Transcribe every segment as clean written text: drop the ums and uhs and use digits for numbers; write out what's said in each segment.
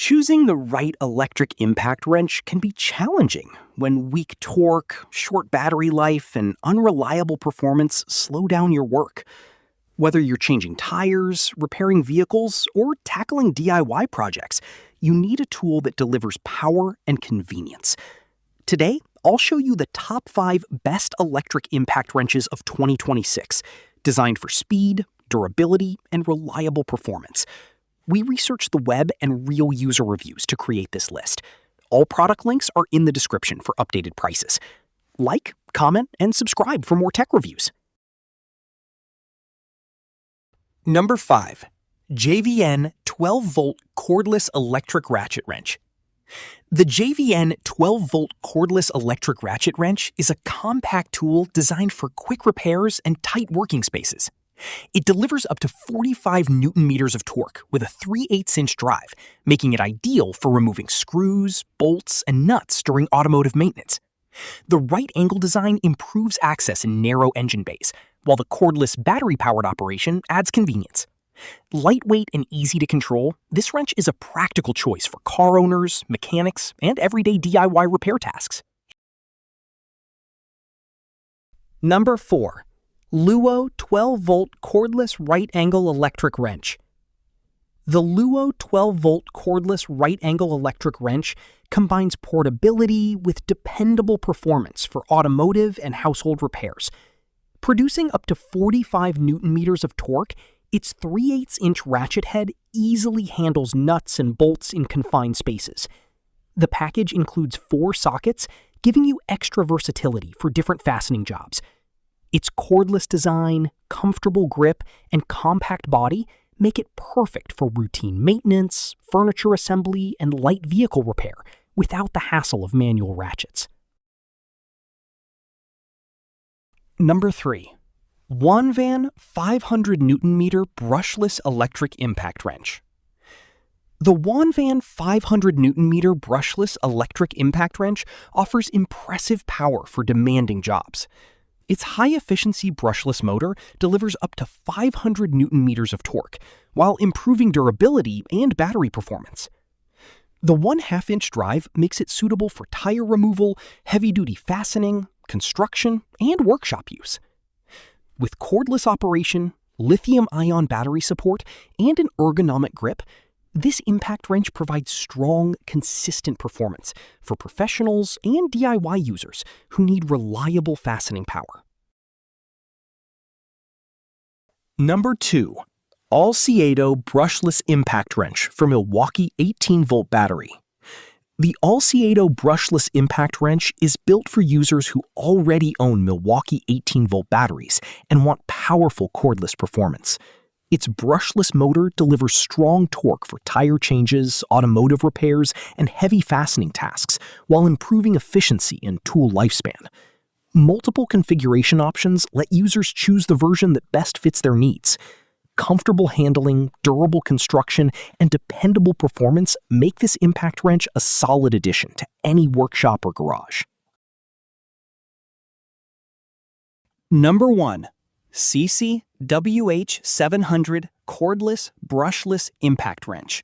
Choosing the right electric impact wrench can be challenging when weak torque, short battery life, and unreliable performance slow down your work. Whether you're changing tires, repairing vehicles, or tackling DIY projects, you need a tool that delivers power and convenience. Today, I'll show you the top 5 best electric impact wrenches of 2026, designed for speed, durability, and reliable performance. We researched the web and real user reviews to create this list. All product links are in the description for updated prices. Like, comment, and subscribe for more tech reviews. Number 5. JAVN 12-volt cordless electric ratchet wrench. The JAVN 12-volt cordless electric ratchet wrench is a compact tool designed for quick repairs and tight working spaces. It delivers up to 45 Newton-meters of torque with a 3/8-inch drive, making it ideal for removing screws, bolts, and nuts during automotive maintenance. The right angle design improves access in narrow engine bays, while the cordless battery-powered operation adds convenience. Lightweight and easy to control, this wrench is a practical choice for car owners, mechanics, and everyday DIY repair tasks. Number 4. LYUWO 12-volt cordless right-angle electric wrench. The LYUWO 12-volt cordless right-angle electric wrench combines portability with dependable performance for automotive and household repairs. Producing up to 45 Newton-meters of torque, its 3/8-inch ratchet head easily handles nuts and bolts in confined spaces. The package includes 4 sockets, giving you extra versatility for different fastening jobs. Its cordless design, comfortable grip, and compact body make it perfect for routine maintenance, furniture assembly, and light vehicle repair without the hassle of manual ratchets. Number 3. ONEVAN 500 Newton-meter brushless electric impact wrench. The ONEVAN 500 Newton-meter brushless electric impact wrench offers impressive power for demanding jobs. Its high-efficiency brushless motor delivers up to 500 Newton-meters of torque, while improving durability and battery performance. The 1/2-inch drive makes it suitable for tire removal, heavy-duty fastening, construction, and workshop use. With cordless operation, lithium-ion battery support, and an ergonomic grip, this impact wrench provides strong, consistent performance for professionals and DIY users who need reliable fastening power. Number 2. ALLSIETO brushless impact wrench for Milwaukee 18-volt battery. The ALLSIETO brushless impact wrench is built for users who already own Milwaukee 18-volt batteries and want powerful cordless performance. Its brushless motor delivers strong torque for tire changes, automotive repairs, and heavy fastening tasks, while improving efficiency and tool lifespan. Multiple configuration options let users choose the version that best fits their needs. Comfortable handling, durable construction, and dependable performance make this impact wrench a solid addition to any workshop or garage. Number 1. Seesii WH700 cordless brushless impact wrench.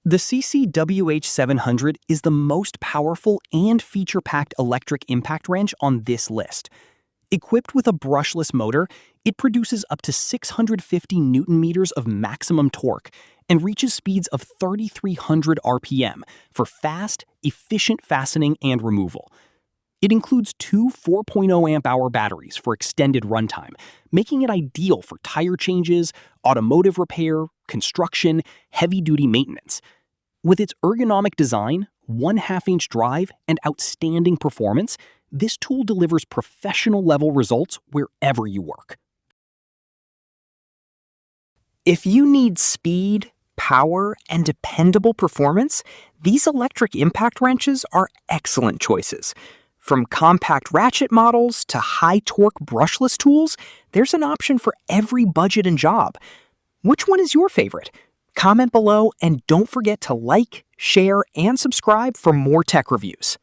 The Seesii WH700 is the most powerful and feature-packed electric impact wrench on this list. Equipped with a brushless motor, it produces up to 650 Newton-meters of maximum torque and reaches speeds of 3,300 RPM for fast, efficient fastening and removal. It includes 2 4.0 amp-hour batteries for extended runtime, making it ideal for tire changes, automotive repair, construction, heavy-duty maintenance. With its ergonomic design, 1/2-inch drive, and outstanding performance, this tool delivers professional-level results wherever you work. If you need speed, power, and dependable performance, these electric impact wrenches are excellent choices. From compact ratchet models to high-torque brushless tools, there's an option for every budget and job. Which one is your favorite? Comment below and don't forget to like, share, and subscribe for more tech reviews.